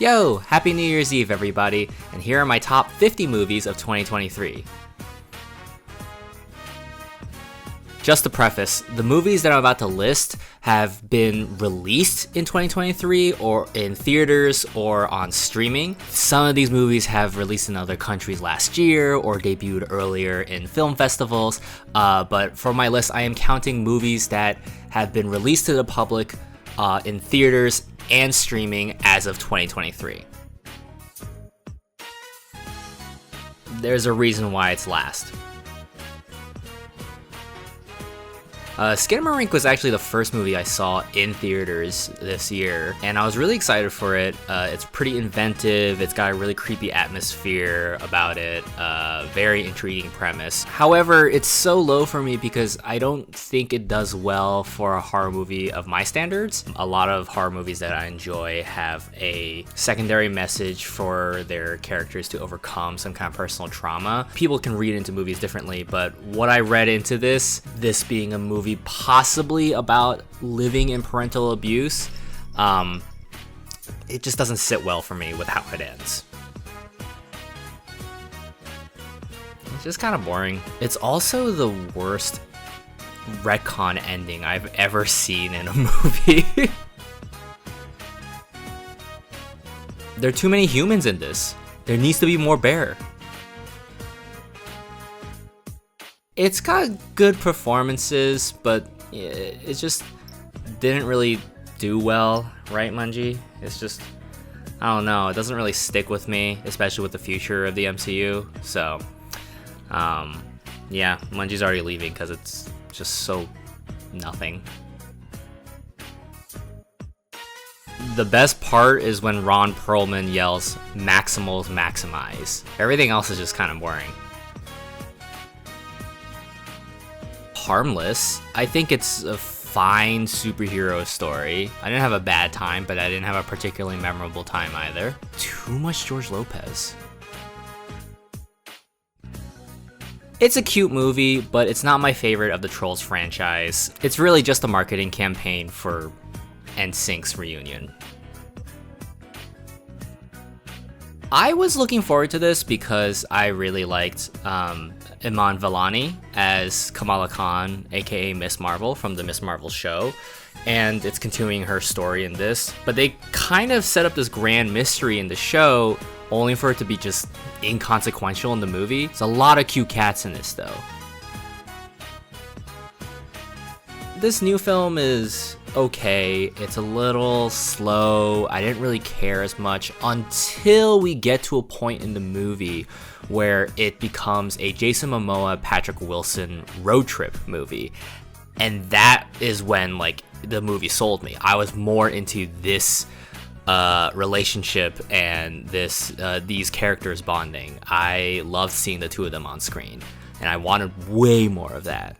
Yo, happy New Year's Eve everybody, and here are my top 50 movies of 2023. Just to preface, the movies that I'm about to list have been released in 2023 or in theaters or on streaming. Some of these movies have released in other countries last year or debuted earlier in film festivals, but for my list I am counting movies that have been released to the public in theaters and streaming as of 2023. There's a reason why it's last. Skinamarink was actually the first movie I saw in theaters this year, and I was really excited for it. It's pretty inventive, it's got a really creepy atmosphere about it, very intriguing premise. However, it's so low for me because I don't think it does well for a horror movie of my standards. A lot of horror movies that I enjoy have a secondary message for their characters to overcome some kind of personal trauma. People can read into movies differently, but what I read into this being a movie possibly about living in parental abuse, it just doesn't sit well for me with how it ends. It's just kind of boring. It's also the worst retcon ending I've ever seen in a movie. There are too many humans in this. There needs to be more bear. It's got good performances, but it just didn't really do well, right, Munji? It's just, I don't know, it doesn't really stick with me, especially with the future of the MCU. So, yeah, Munji's already leaving because it's just so nothing. The best part is when Ron Perlman yells, "Maximals maximize." Everything else is just kind of boring. Harmless. I think it's a fine superhero story. I didn't have a bad time, but I didn't have a particularly memorable time either. Too much George Lopez. It's a cute movie, but it's not my favorite of the Trolls franchise. It's really just a marketing campaign for NSYNC's reunion. I was looking forward to this because I really liked Iman Vellani as Kamala Khan, aka Miss Marvel from the Miss Marvel show, and it's continuing her story in this. But they kind of set up this grand mystery in the show only for it to be just inconsequential in the movie. There's a lot of cute cats in this though. This new film is okay. It's a little slow. I didn't really care as much until we get to a point in the movie where it becomes a Jason Momoa, Patrick Wilson road trip movie. And that is when the movie sold me. I was more into this relationship and these characters bonding. I loved seeing the two of them on screen, and I wanted way more of that.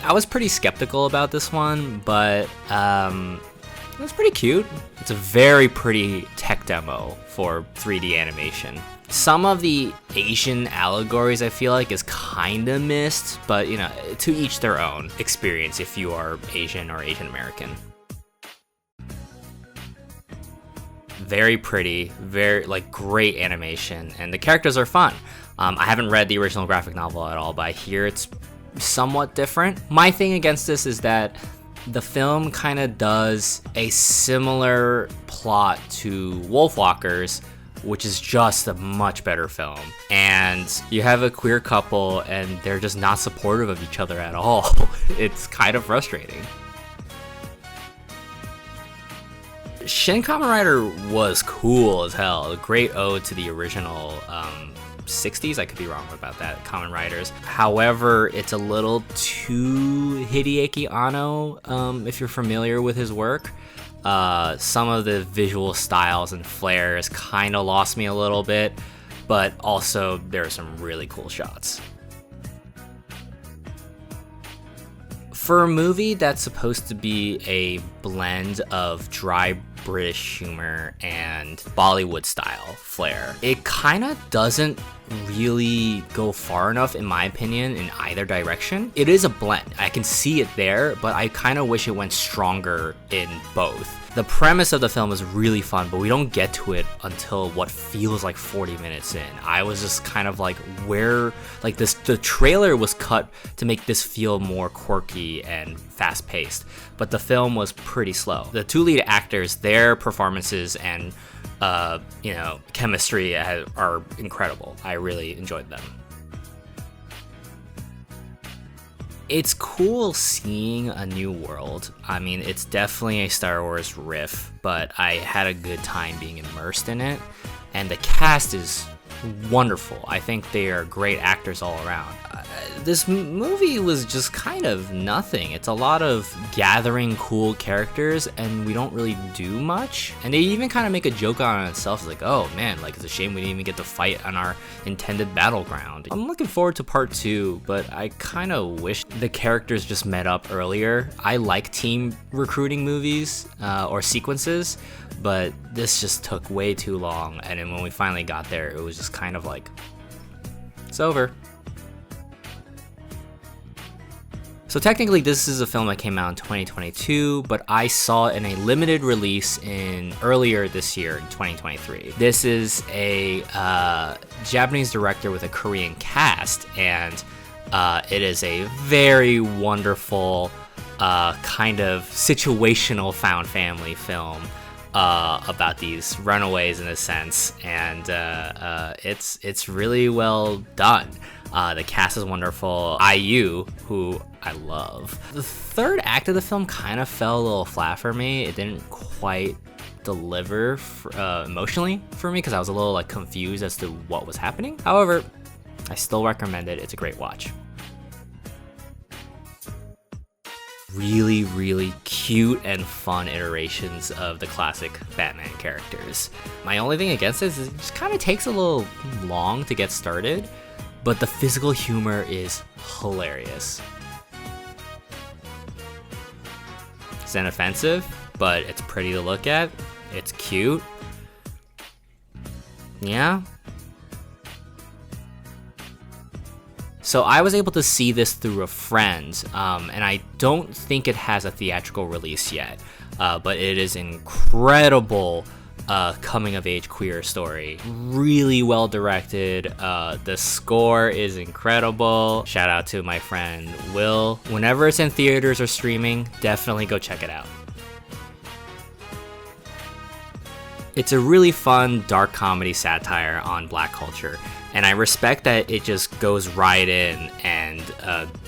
I was pretty skeptical about this one, but it was pretty cute. It's a very pretty tech demo for 3D animation. Some of the Asian allegories I feel like is kinda missed, but you know, to each their own experience if you are Asian or Asian American. Very pretty, very great animation, and the characters are fun. I haven't read the original graphic novel at all, but I hear it's somewhat different. My thing against this is that the film kind of does a similar plot to Wolfwalkers, which is just a much better film. And you have a queer couple and they're just not supportive of each other at all. It's kind of frustrating. Shin Kamen Rider was cool as hell. A great ode to the original 60s, I could be wrong about that, Kamen Riders. However, it's a little too Hideaki Anno, if you're familiar with his work. Some of the visual styles and flares kind of lost me a little bit, but also there are some really cool shots. For a movie that's supposed to be a blend of dry British humor and Bollywood style flair, it kind of doesn't really go far enough, in my opinion, in either direction. It is a blend. I can see it there, but I kind of wish it went stronger in both. The premise of the film is really fun, but we don't get to it until what feels like 40 minutes in. I was just kind of like, the trailer was cut to make this feel more quirky and fast-paced, but the film was pretty slow. The two lead actors, their performances and chemistry are incredible. I really enjoyed them. It's cool seeing a new world. I mean, it's definitely a Star Wars riff, but I had a good time being immersed in it. And the cast is wonderful. I think they are great actors all around. This movie was just kind of nothing. It's a lot of gathering cool characters and we don't really do much. And they even kind of make a joke on itself. It's like, oh man, like it's a shame we didn't even get to fight on our intended battleground. I'm looking forward to part 2, but I kind of wish the characters just met up earlier. I like team recruiting movies or sequences, but this just took way too long. And then when we finally got there, it was just kind of like, it's over. So technically this is a film that came out in 2022, but I saw it in a limited release earlier this year in 2023. This is a Japanese director with a Korean cast, and it is a very wonderful kind of situational found family film about these runaways in a sense, and it's really well done. The cast is wonderful. IU, who I love. The third act of the film kind of fell a little flat for me. It didn't quite deliver emotionally for me because I was a little confused as to what was happening. However, I still recommend it. It's a great watch. Really, really cute and fun iterations of the classic Batman characters. My only thing against this is it just kind of takes a little long to get started, but the physical humor is hilarious. It's inoffensive, but it's pretty to look at. It's cute. Yeah. So I was able to see this through a friend, and I don't think it has a theatrical release yet, but it is incredible coming-of-age queer story. Really well directed. The score is incredible. Shout out to my friend Will. Whenever it's in theaters or streaming, definitely go check it out. It's a really fun, dark comedy satire on Black culture, and I respect that it just goes right in and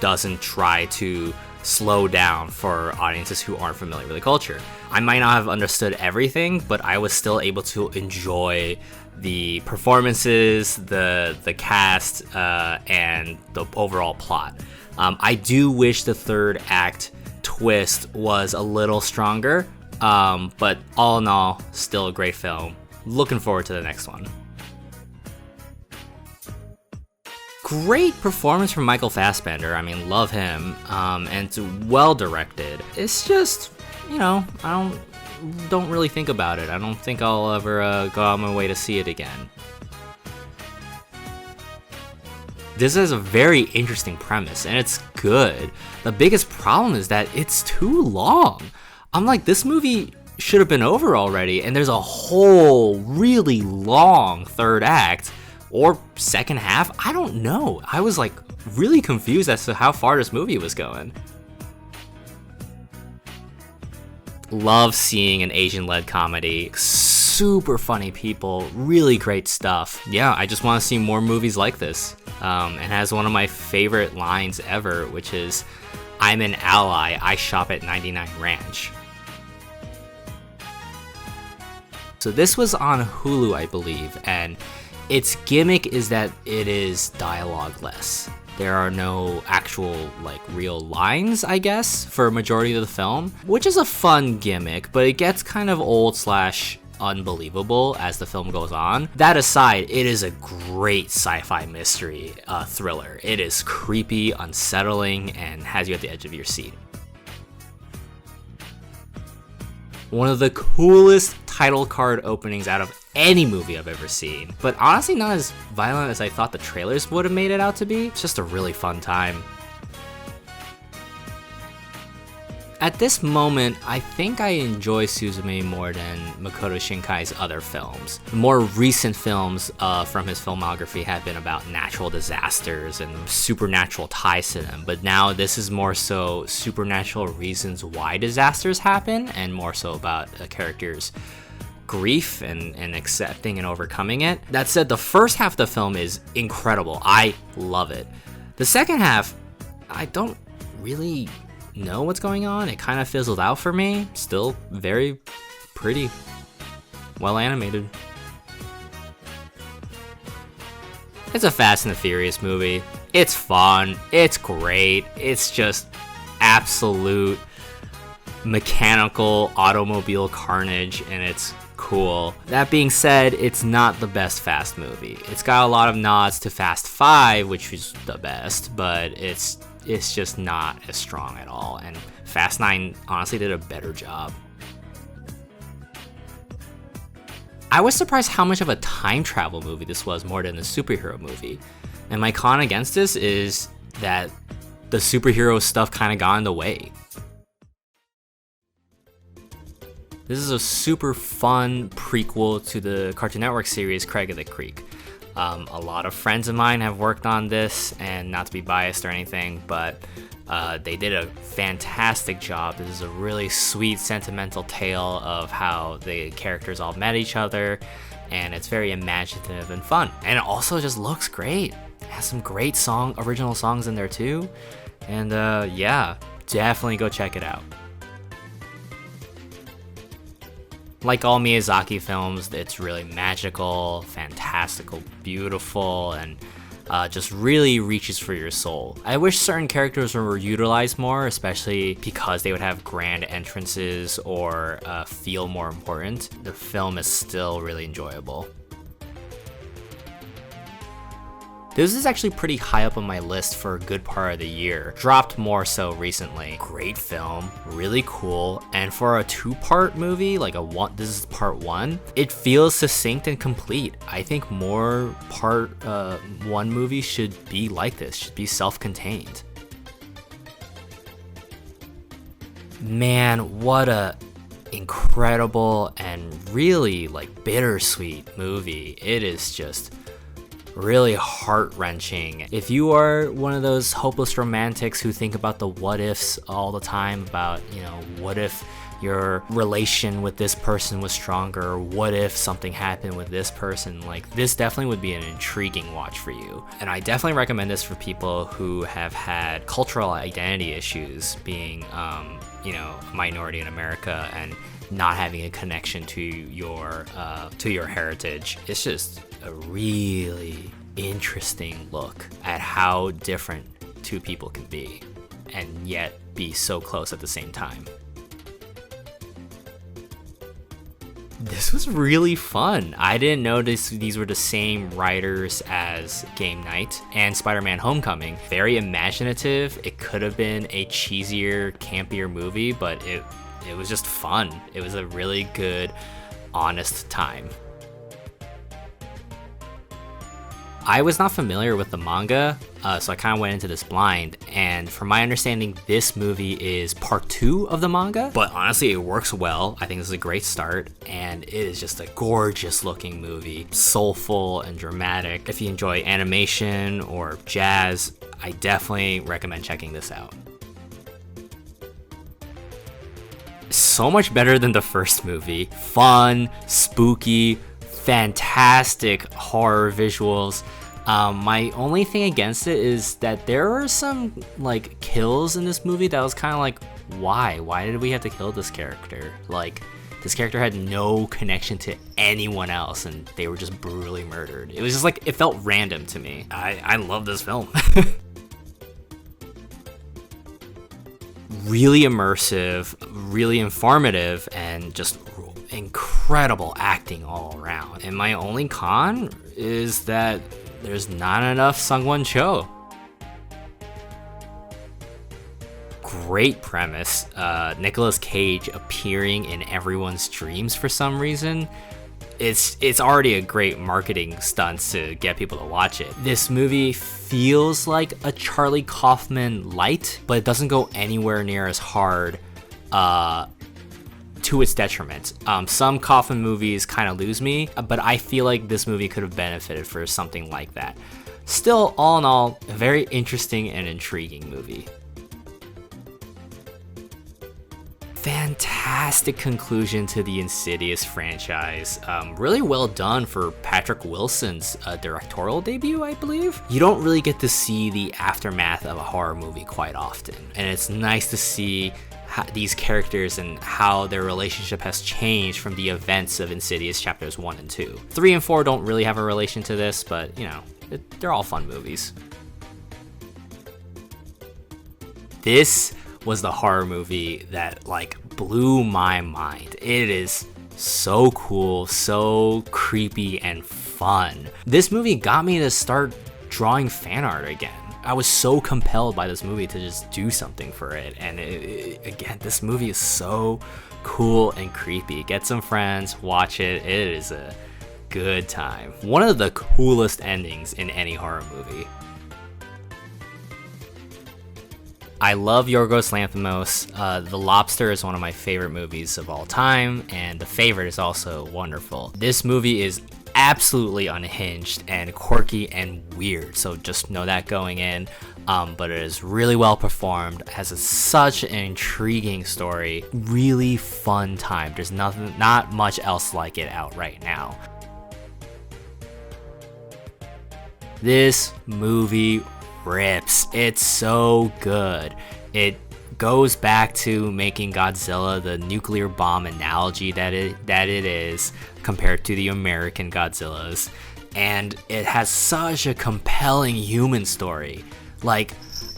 doesn't try to slow down for audiences who aren't familiar with the culture. I might not have understood everything, but I was still able to enjoy the performances, the cast, and the overall plot. I do wish the third act twist was a little stronger, but all in all, still a great film. Looking forward to the next one. Great performance from Michael Fassbender. I mean, love him, and it's well directed. It's just, I don't really think about it. I don't think I'll ever go out my way to see it again. This is a very interesting premise, and it's good. The biggest problem is that it's too long. I'm like, this movie should have been over already, and there's a whole really long third act or second half. I don't know. I was really confused as to how far this movie was going. Love seeing an Asian-led comedy. Super funny people, really great stuff. Yeah, I just want to see more movies like this. It has one of my favorite lines ever, which is, "I'm an ally, I shop at 99 Ranch." So this was on Hulu, I believe, and its gimmick is that it is dialogue-less. There are no actual, real lines, I guess, for a majority of the film, which is a fun gimmick, but it gets kind of old/unbelievable as the film goes on. That aside, it is a great sci-fi mystery thriller. It is creepy, unsettling, and has you at the edge of your seat. One of the coolest title card openings out of any movie I've ever seen, but honestly not as violent as I thought the trailers would have made it out to be. It's just a really fun time. At this moment, I think I enjoy Suzume more than Makoto Shinkai's other films. The more recent films from his filmography have been about natural disasters and supernatural ties to them, but now this is more so supernatural reasons why disasters happen, and more so about a character's grief and accepting and overcoming it. That said, the first half of the film is incredible. I love it. The second half, I don't really know what's going on. It kind of fizzled out for me. Still very pretty, well animated. It's a Fast and the Furious movie. It's fun. It's great. It's just absolute mechanical automobile carnage, and it's cool. That being said, it's not the best Fast movie. It's got a lot of nods to Fast 5, which was the best, but it's just not as strong at all, and Fast 9 honestly did a better job. I was surprised how much of a time travel movie this was more than a superhero movie, and my con against this is that the superhero stuff kind of got in the way. This is a super fun prequel to the Cartoon Network series Craig of the Creek. A lot of friends of mine have worked on this, and not to be biased or anything, but they did a fantastic job. This is a really sweet, sentimental tale of how the characters all met each other, and it's very imaginative and fun. And it also just looks great. It has some great original songs in there too, and yeah, definitely go check it out. Like all Miyazaki films, it's really magical, fantastical, beautiful, and just really reaches for your soul. I wish certain characters were utilized more, especially because they would have grand entrances or feel more important. The film is still really enjoyable. This is actually pretty high up on my list for a good part of the year. Dropped more so recently. Great film, really cool, and for a two-part movie, this is part one, it feels succinct and complete. I think more part one movies should be like this, should be self-contained. Man, what a incredible and really bittersweet movie. It is just really heart-wrenching. If you are one of those hopeless romantics who think about the what ifs all the time, about, what if your relation with this person was stronger, or what if something happened with this person, this definitely would be an intriguing watch for you. And I definitely recommend this for people who have had cultural identity issues, being a minority in America and not having a connection to your heritage. It's just a really interesting look at how different two people can be and yet be so close at the same time. This was really fun. I didn't notice these were the same writers as Game Night and Spider-Man Homecoming. Very imaginative. It could have been a cheesier, campier movie, but it was just fun. It was a really good, honest time. I was not familiar with the manga, so I kind of went into this blind, and from my understanding, this movie is part 2 of the manga, but honestly, it works well. I think this is a great start, and it is just a gorgeous looking movie, soulful and dramatic. If you enjoy animation or jazz, I definitely recommend checking this out. So much better than the first movie. Fun, spooky, fantastic horror visuals. My only thing against it is that there are some kills in this movie that was kind of why did we have to kill this character? This character had no connection to anyone else, and they were just brutally murdered. It was just it felt random to me. I love this film. Really immersive, really informative, and just incredible acting all around. And my only con is that there's not enough Sungwon Cho. Great premise. Nicolas Cage appearing in everyone's dreams for some reason. It's already a great marketing stunt to get people to watch it. This movie feels like a Charlie Kaufman light, but it doesn't go anywhere near as hard to its detriment. Some coffin movies kind of lose me, but I feel like this movie could have benefited for something like that. Still, all in all, a very interesting and intriguing movie. Fantastic conclusion to the Insidious franchise. Really well done for Patrick Wilson's directorial debut, I believe. You don't really get to see the aftermath of a horror movie quite often, and it's nice to see these characters and how their relationship has changed from the events of Insidious chapters 1 and 2. 3 and 4 don't really have a relation to this, but you know, they're all fun movies. This was the horror movie that like blew my mind. It is so cool, so creepy and fun. This movie got me to start drawing fan art again. I was so compelled by this movie to just do something for it. And again, this movie is so cool and creepy. Get some friends, watch it. It is a good time. One of the coolest endings in any horror movie. I love Yorgos Lanthimos. The Lobster is one of my favorite movies of all time, and The Favorite is also wonderful. This movie is absolutely unhinged and quirky and weird, so just know that going in. But it is really well performed, has such an intriguing story, really fun time. There's not much else like it out right now. This movie rips. It's so good. It goes back to making Godzilla the nuclear bomb analogy that it is compared to the American Godzillas, and it has such a compelling human story. Like,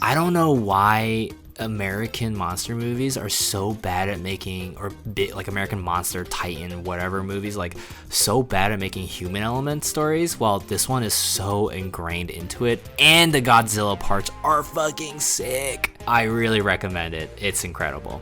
I don't know why American monster movies are so bad at making, or like American Monster, Titan, whatever movies, like so bad at making human element stories, while this one is so ingrained into it, and the Godzilla parts are fucking sick. I really recommend it. It's incredible.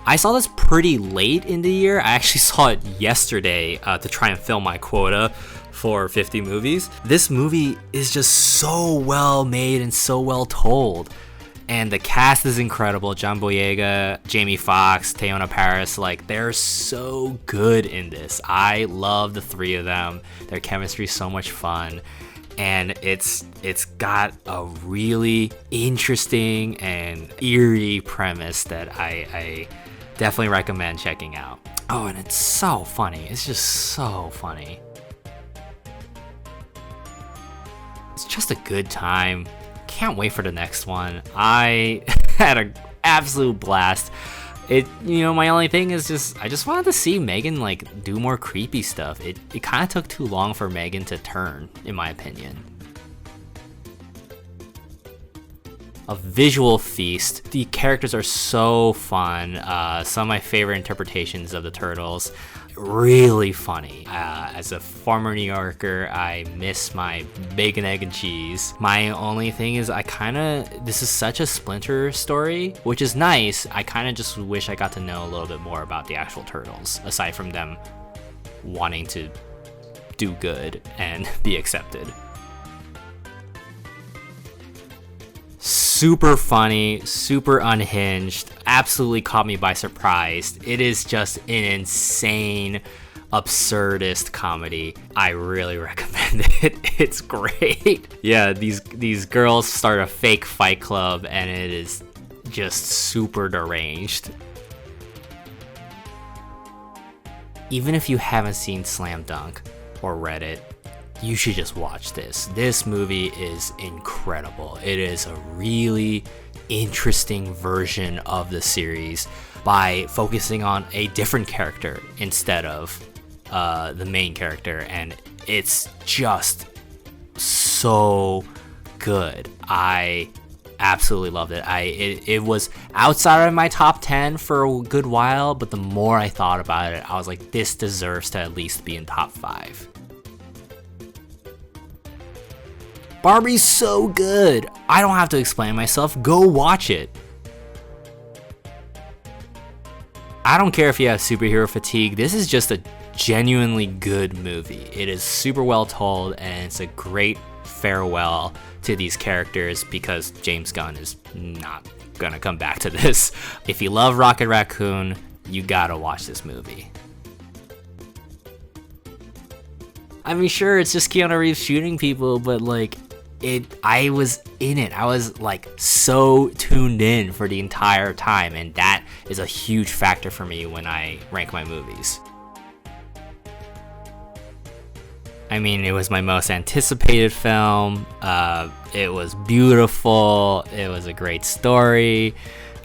I saw this pretty late in the year. I actually saw it yesterday to try and fill my quota for 50 movies. This movie is just so well made and so well told. And the cast is incredible. John Boyega, Jamie Foxx, Teyonah Parris, like they're so good in this. I love the three of them. Their chemistry is so much fun. And it's got a really interesting and eerie premise that I definitely recommend checking out. Oh, and it's so funny. It's just so funny. It's just a good time. Can't wait for the next one. I had an absolute blast. My only thing is I just wanted to see Megan like do more creepy stuff. It kind of took too long for Megan to turn, in my opinion. A visual feast. The characters are so fun. Some of my favorite interpretations of the turtles. Really funny. As a former New Yorker, I miss my bacon, egg, and cheese. My only thing is this is such a Splinter story, which is nice. I kind of just wish I got to know a little bit more about the actual turtles, aside from them wanting to do good and be accepted. Super funny, super unhinged, absolutely caught me by surprise. It is just an insane, absurdist comedy. I really recommend it. It's great. Yeah, these girls start a fake fight club and it is just super deranged. Even if you haven't seen Slam Dunk or read it, you should just watch this. This movie is incredible. It is a really interesting version of the series by focusing on a different character instead of the main character, and it's just so good. I absolutely loved it. It was outside of my top 10 for a good while, but the more I thought about it, I was like, this deserves to at least be in top 5. Barbie's so good. I don't have to explain myself. Go watch it. I don't care if you have superhero fatigue. This is just a genuinely good movie. It is super well told, and it's a great farewell to these characters because James Gunn is not gonna come back to this. If you love Rocket Raccoon, you gotta watch this movie. I mean, sure, it's just Keanu Reeves shooting people, but like, I was in it. I was like so tuned in for the entire time, and that is a huge factor for me when I rank my movies. I mean, it was my most anticipated film. It was beautiful. It was a great story.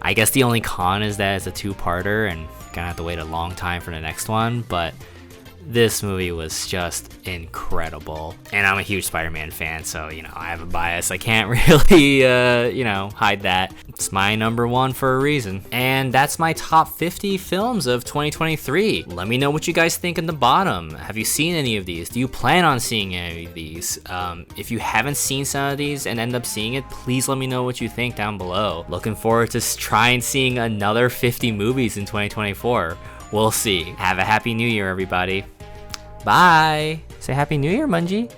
I guess the only con is that it's a two-parter and gonna have to wait a long time for the next one, but this movie was just incredible. And I'm a huge Spider-Man fan, so, you know, I have a bias. I can't really, hide that. It's my number one for a reason. And that's my top 50 films of 2023. Let me know what you guys think in the bottom. Have you seen any of these? Do you plan on seeing any of these? If you haven't seen some of these and end up seeing it, please let me know what you think down below. Looking forward to trying seeing another 50 movies in 2024. We'll see. Have a happy new year, everybody. Bye. Say happy new year, Mungie.